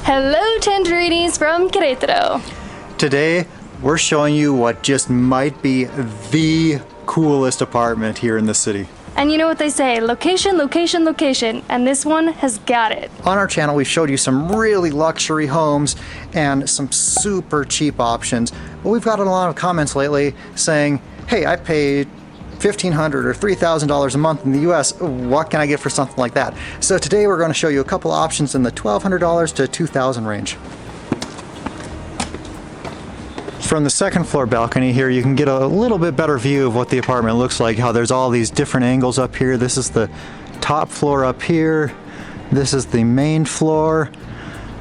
Hello, Tangerines from Queretaro. Today, we're showing you what just might be the coolest apartment here in the city. And you know what they say, location, location, location, and this one has got it. On our channel, we've showed you some really luxury homes and some super cheap options, but we've gotten a lot of comments lately saying, hey, I paid $1,500 or $3,000 a month in the US. What can I get for something like that? So today we're going to show you a couple options in the $1,200 to $2,000 range. From the second floor balcony here, you can get a little bit better view of what the apartment looks like, how there's all these different angles up here. This is the top floor up here. This is the main floor.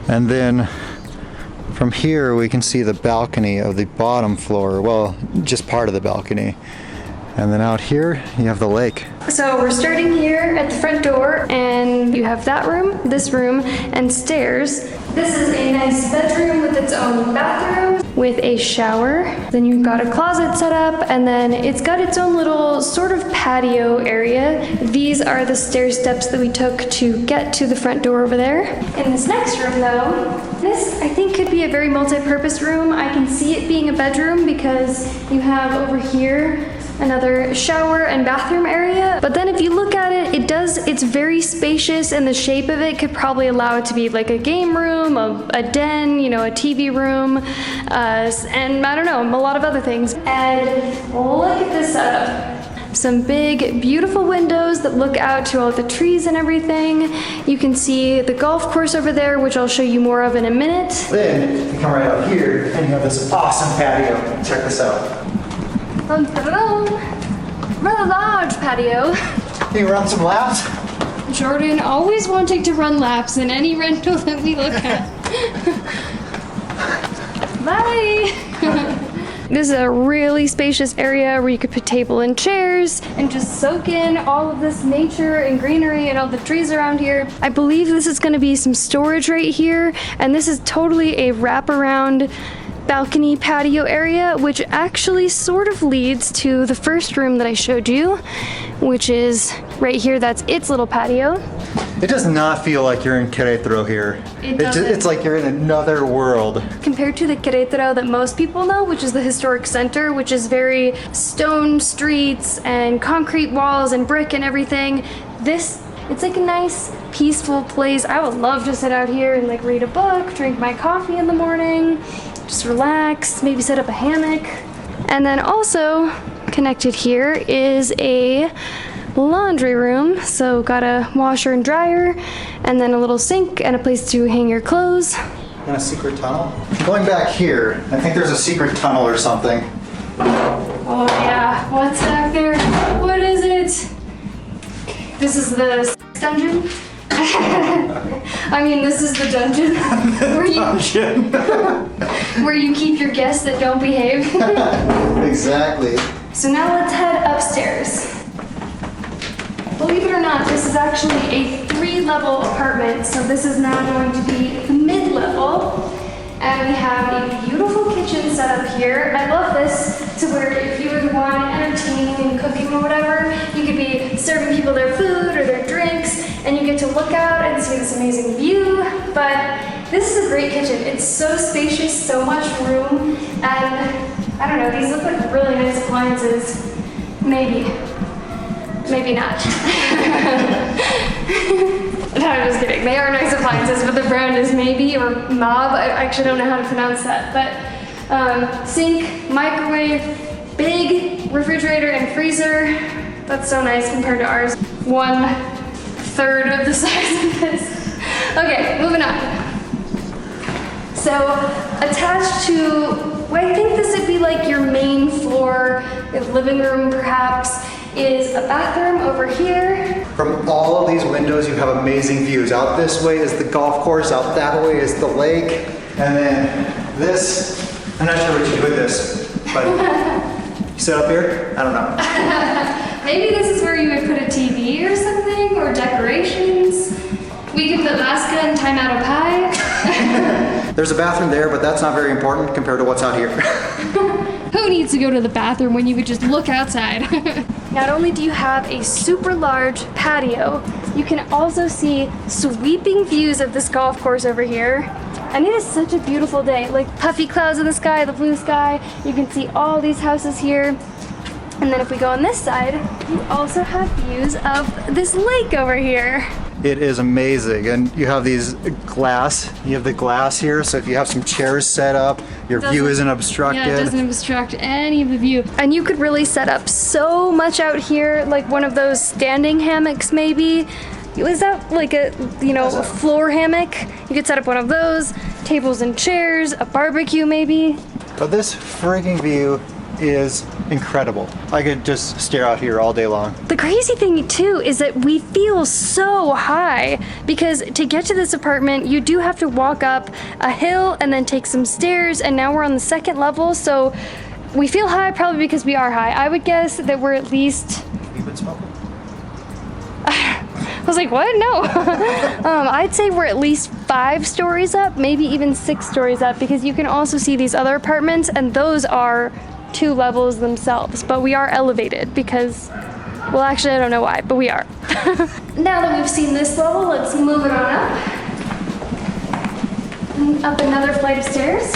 And then from here, we can see the balcony of the bottom floor. Well, just part of the balcony. And then out here, you have the lake. So we're starting here at the front door, and you have that room, this room, and stairs. This is a nice bedroom with its own bathroom, with a shower. Then you've got a closet set up, and then it's got its own little sort of patio area. These are the stair steps that we took to get to the front door over there. In this next room though, this I think could be a very multi-purpose room. I can see it being a bedroom because you have over here another shower and bathroom area. But then if you look at it, it's very spacious, and the shape of it could probably allow it to be like a game room, a den, you know, a TV room, and I don't know, a lot of other things. And look at this setup. Some big, beautiful windows that look out to all the trees and everything. You can see the golf course over there, which I'll show you more of in a minute. Then you come right out here and you have this awesome patio. Check this out. Rather large patio. Can you run some laps? Jordan always wanting to run laps in any rental that we look at. Bye! This is a really spacious area where you could put table and chairs and just soak in all of this nature and greenery and all the trees around here. I believe this is going to be some storage right here, and this is totally a wraparound balcony patio area, which actually sort of leads to the first room that I showed you, which is right here. That's its little patio. It does not feel like you're in Queretaro here. It's like you're in another world. Compared to the Queretaro that most people know, which is the historic center, which is very stone streets and concrete walls and brick and everything, it's like a nice, peaceful place. I would love to sit out here and like read a book, drink my coffee in the morning, just relax, maybe set up a hammock. And then also connected here is a laundry room. So got a washer and dryer, and then a little sink and a place to hang your clothes. And a secret tunnel. Going back here, I think there's a secret tunnel or something. Oh yeah, what's back there? What is it? This is the dungeon. I mean, this is the dungeon where you keep your guests that don't behave. Exactly. So now let's head upstairs. Believe it or not, this is actually a 3-level apartment, so this is now going to be the mid-level. And we have a beautiful kitchen set up here. I love this, to where if you were the one entertaining and cooking or whatever, you could be serving people their food or their drinks, and you get to look out and see this amazing view. But this is a great kitchen. It's so spacious, so much room, and I don't know, these look like really nice appliances. Maybe not. No, I'm just kidding. They are nice appliances, but the brand is Maybe or Mob. I actually don't know how to pronounce that. But sink, microwave, big refrigerator and freezer. That's so nice compared to ours. 1/3 of the size of this. Okay, moving on. So attached to, well, I think this would be like your main floor, your living room perhaps, is a bathroom over here. From all of these windows, you have amazing views. Out this way is the golf course, out that way is the lake, and then this, I'm not sure what you do with this, but you sit up here? I don't know. Maybe this is where you would put a TV or something, or decorations. We could put Laska and Time Out a Pie. There's a bathroom there, but that's not very important compared to what's out here. Who needs to go to the bathroom when you could just look outside? Not only do you have a super large patio, you can also see sweeping views of this golf course over here. And it is such a beautiful day. Like puffy clouds in the sky, the blue sky. You can see all these houses here. And then if we go on this side, you also have views of this lake over here. It is amazing, and you have these glass. You have the glass here, so if you have some chairs set up, your view isn't obstructed. Yeah, it doesn't obstruct any of the view. And you could really set up so much out here, like one of those standing hammocks maybe. Is that like a, a floor hammock? You could set up one of those, tables and chairs, a barbecue maybe. But this freaking view is incredible. I could just stare out here all day long. The crazy thing too is that we feel so high because to get to this apartment you do have to walk up a hill and then take some stairs, and now we're on the second level, so we feel high probably because we are high. I would guess that we're at least... You've been smoking? I was like, what? No. I'd say we're at least 5 stories up, maybe even 6 stories up, because you can also see these other apartments and those are 2 levels themselves, but we are elevated because, well, actually I don't know why, but we are. Now that we've seen this level, let's move it on up. Up another flight of stairs.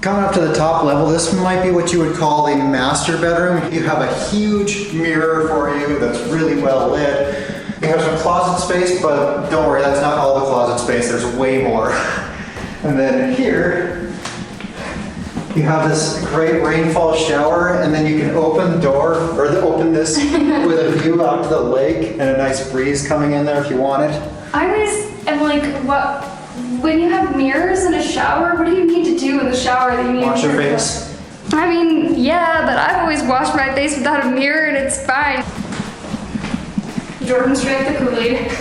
Coming up to the top level, this might be what you would call a master bedroom. You have a huge mirror for you that's really well lit. You have some closet space, but don't worry, that's not all the closet space. There's way more. And then here, you have this great rainfall shower, and then you can open the door, or open this with a view out to the lake and a nice breeze coming in there if you want it. I always am like, what? When you have mirrors in a shower, what do you need to do in the shower that you need Wash to your face. I mean, yeah, but I've always washed my face without a mirror and it's fine. Jordan's drank the Kool-Aid.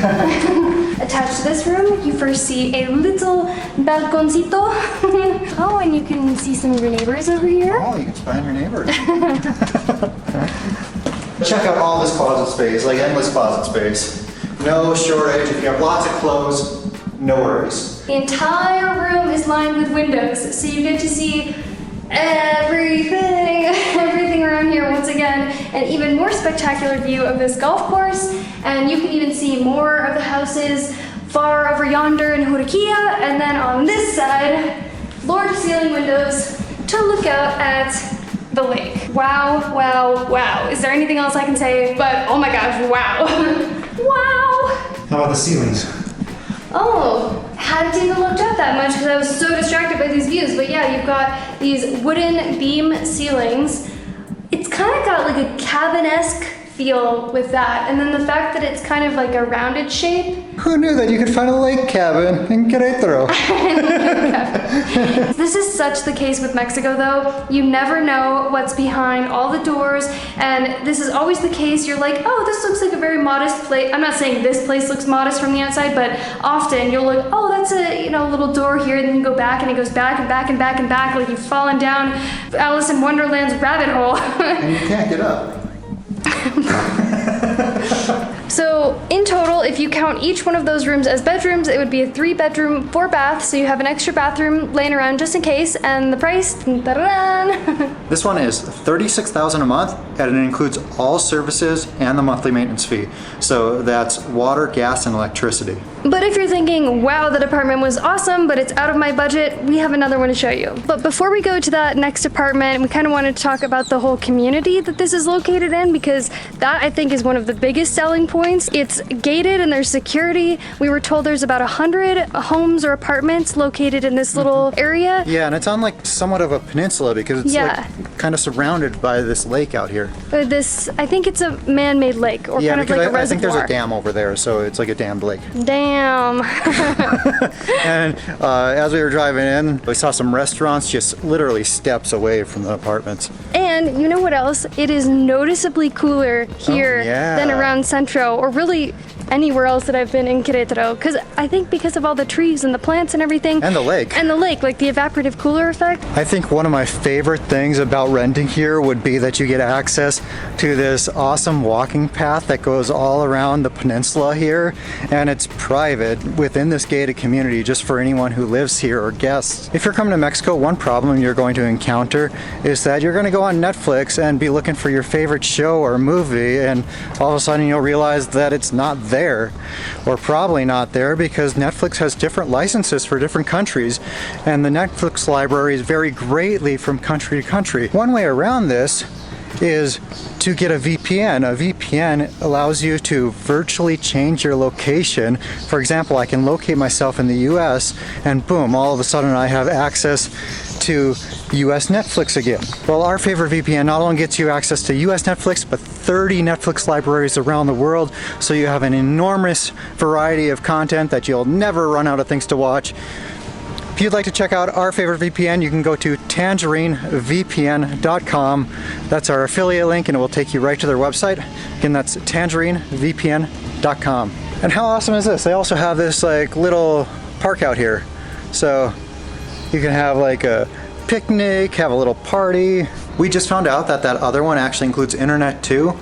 Attached to this room, you first see a little balconcito. Oh, and you can see some of your neighbors over here. Oh, you can spy on your neighbors. Check out all this closet space, like endless closet space. No shortage. If you have lots of clothes, no worries. The entire room is lined with windows, so you get to see everything around here once again. An even more spectacular view of this golf course, and you can even see more of the houses far over yonder in Juriquilla, and then on this side, floor-to-ceiling windows to look out at the lake. Wow, wow, wow. Is there anything else I can say but, oh my gosh, wow. Wow! How about the ceilings? Oh, hadn't even looked up that much because I was so distracted by these views. But yeah, you've got these wooden beam ceilings. It's kind of got like a cabin-esque feel with that. And then the fact that it's kind of like a rounded shape. Who knew that you could find a lake cabin in Queretaro? This is such the case with Mexico though. You never know what's behind all the doors, and this is always the case. You're like, oh, this looks like a very modest place. I'm not saying this place looks modest from the outside, but often you'll look, oh, that's a little door here, and then you go back and it goes back and back and back and back, like you've fallen down Alice in Wonderland's rabbit hole. And you can't get up. So in total, if you count each one of those rooms as bedrooms, it would be a 3-bedroom, 4-bath, so you have an extra bathroom laying around just in case, and the price, ta-da-dan. This one is $36,000 a month, and it includes all services and the monthly maintenance fee. So that's water, gas, and electricity. But if you're thinking, wow, that apartment was awesome, but it's out of my budget, we have another one to show you. But before we go to that next apartment, we kind of wanted to talk about the whole community that this is located in, because that I think is one of the biggest selling points. It's gated and there's security. We were told there's about 100 homes or apartments located in this little area. Yeah, and it's on like somewhat of a peninsula because it's like kind of surrounded by this lake out here. I think it's a man-made lake, or kind of like a reservoir. I think there's a dam over there, so it's like a dammed lake. Damn. And as we were driving in, we saw some restaurants just literally steps away from the apartments. And you know what else? It is noticeably cooler here than around Centro, or really anywhere else that I've been in Querétaro, because I think because of all the trees and the plants and everything. And the lake. And the lake, like the evaporative cooler effect. I think one of my favorite things about renting here would be that you get access to this awesome walking path that goes all around the peninsula here, and it's private within this gated community just for anyone who lives here or guests. If you're coming to Mexico, one problem you're going to encounter is that you're going to go on Netflix and be looking for your favorite show or movie, and all of a sudden you'll realize that it's not there there, or probably not there, because Netflix has different licenses for different countries, and the Netflix libraries vary greatly from country to country. One way around this is to get a VPN. A VPN allows you to virtually change your location. For example, I can locate myself in the US and boom, all of a sudden I have access to US Netflix again. Well, our favorite VPN not only gets you access to US Netflix, but 30 Netflix libraries around the world, so you have an enormous variety of content that you'll never run out of things to watch. If you'd like to check out our favorite VPN, you can go to tangerinevpn.com. That's our affiliate link and it will take you right to their website. Again, that's tangerinevpn.com. And how awesome is this? They also have this like little park out here. So you can have like a picnic, have a little party. We just found out that that other one actually includes internet too.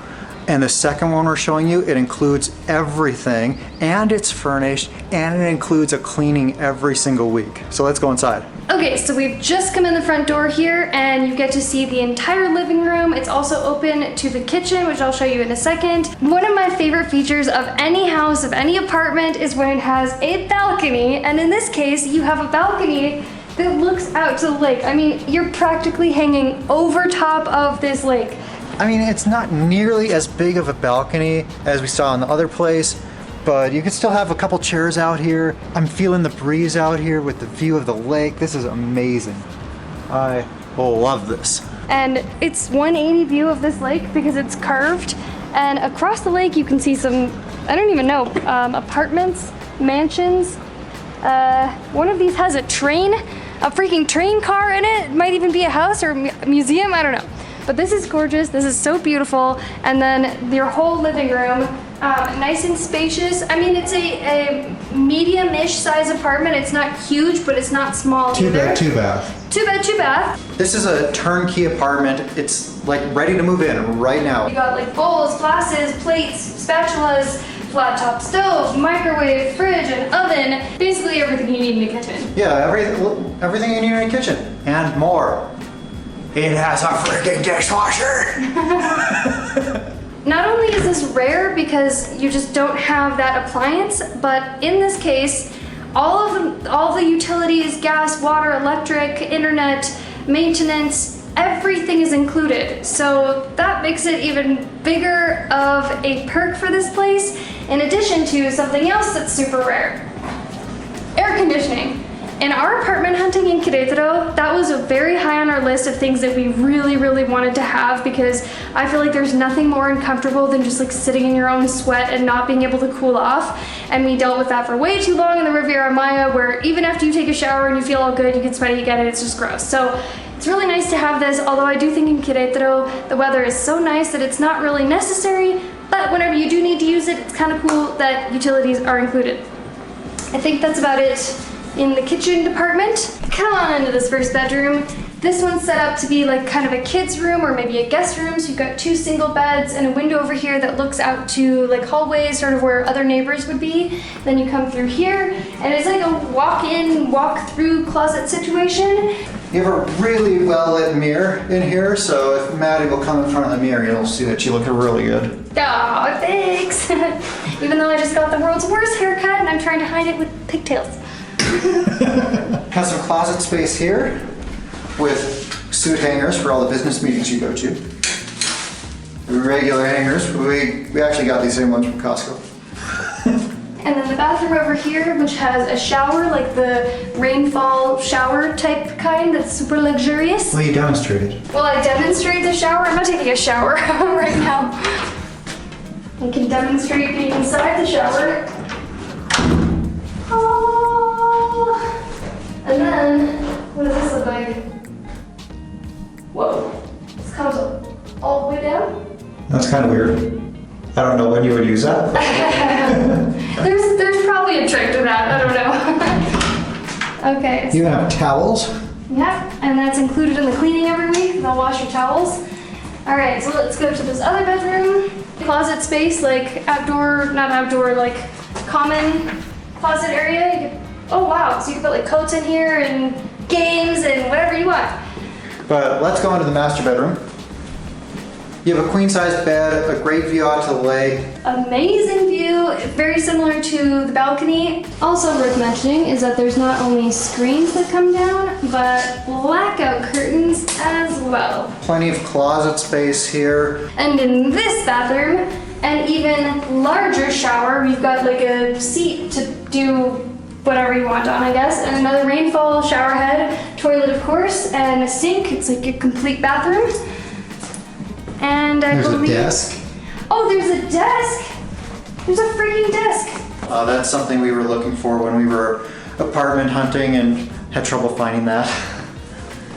And the second one we're showing you, it includes everything, and it's furnished, and it includes a cleaning every single week. So let's go inside. Okay, so we've just come in the front door here, and you get to see the entire living room. It's also open to the kitchen, which I'll show you in a second. One of my favorite features of any house, of any apartment, is when it has a balcony, and in this case, you have a balcony that looks out to the lake. I mean, you're practically hanging over top of this lake. I mean, it's not nearly as big of a balcony as we saw in the other place, but you can still have a couple chairs out here. I'm feeling the breeze out here with the view of the lake. This is amazing. I love this. And it's 180 view of this lake because it's curved, and across the lake you can see some, I don't even know, apartments, mansions. One of these has a train, a freaking train car in it. It might even be a house or a museum, I don't know. But this is gorgeous, this is so beautiful. And then your whole living room, nice and spacious. I mean, it's a medium-ish size apartment. It's not huge, but it's not small either. Two bath. Two bed, two bath. This is a turnkey apartment. It's like ready to move in right now. You got like bowls, glasses, plates, spatulas, flat top stove, microwave, fridge, and oven. Basically everything you need in a kitchen. Yeah, everything you need in a kitchen and more. It has a freaking dishwasher. Not only is this rare because you just don't have that appliance, but in this case, all the utilities, gas, water, electric, internet, maintenance, everything is included. So that makes it even bigger of a perk for this place, in addition to something else that's super rare. Air conditioning. In our apartment hunting in Queretaro, that was very high on our list of things that we really, really wanted to have, because I feel like there's nothing more uncomfortable than just like sitting in your own sweat and not being able to cool off. And we dealt with that for way too long in the Riviera Maya, where even after you take a shower and you feel all good, you get sweaty again and it's just gross. So it's really nice to have this, although I do think in Queretaro, the weather is so nice that it's not really necessary, but whenever you do need to use it, it's kind of cool that utilities are included. I think that's about it in the kitchen department. Come on into this first bedroom. This one's set up to be like kind of a kid's room or maybe a guest room. So you've got two single beds and a window over here that looks out to like hallways, sort of where other neighbors would be. Then you come through here and it's like a walk-in, walk-through closet situation. You have a really well-lit mirror in here, so if Maddie will come in front of the mirror, you'll see that you look really good. Aw, thanks. Even though I just got the world's worst haircut and I'm trying to hide it with pigtails. Has some closet space here with suit hangers for all the business meetings you go to. Regular hangers. We actually got these same ones from Costco. And then the bathroom over here, which has a shower, like the rainfall shower type kind that's super luxurious. Well, you demonstrated. Well, I demonstrated the shower. I'm not taking a shower right now. I can demonstrate being inside the shower. Oh. And then, what does this look like? Whoa, this comes all the way down? That's kind of weird. I don't know when you would use that. There's probably a trick to that, I don't know. Okay. You have towels? Yeah, and that's included in the cleaning every week. They'll wash your towels. All right, so let's go to this other bedroom. Closet space, like outdoor, not outdoor, like common closet area. Oh wow, so you can put like coats in here and games and whatever you want. But let's go into the master bedroom. You have a queen-size bed, a great view out to the lake. Amazing view. very similar to the balcony. Also worth mentioning is that there's not only screens that come down, but blackout curtains as well. Plenty of closet space here. And in this bathroom, an even larger shower, we've got like a seat to do whatever you want on, I guess, and another rainfall shower head, toilet of course, and a sink. It's like a complete bathroom. And I believe... There's a desk. Oh, there's a desk! There's a freaking desk! That's something we were looking for when we were apartment hunting and had trouble finding that.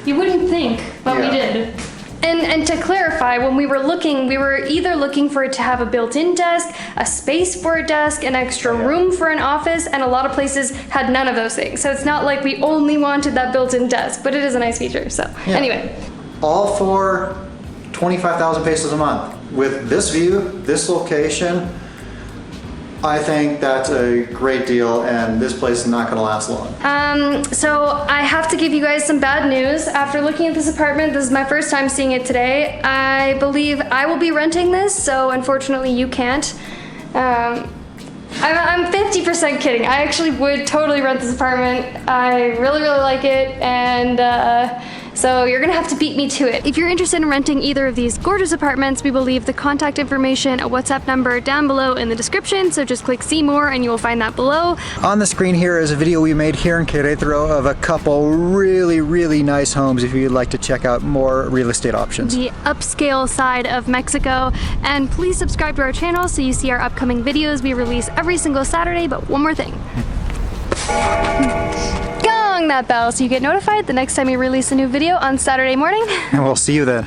You wouldn't think, but we did. And to clarify, when we were looking, we were either looking for it to have a built-in desk, a space for a desk, an extra room for an office, and a lot of places had none of those things. So it's not like we only wanted that built-in desk, but it is a nice feature, so anyway. All for 25,000 pesos a month. With this view, this location, I think that's a great deal, and this place is not gonna last long. So I have to give you guys some bad news. After looking at this apartment, this is my first time seeing it today. I believe I will be renting this, so unfortunately you can't. I'm 50% kidding. I actually would totally rent this apartment. I really, really like it, and so you're gonna have to beat me to it. If you're interested in renting either of these gorgeous apartments, we will leave the contact information, a WhatsApp number down below in the description, so just click see more and you will find that below. On the screen here is a video we made here in Queretaro of a couple really, really nice homes if you'd like to check out more real estate options. The upscale side of Mexico, and please subscribe to our channel so you see our upcoming videos. We release every single Saturday, but one more thing. Gong that bell so you get notified the next time we release a new video on Saturday morning. And we'll see you then.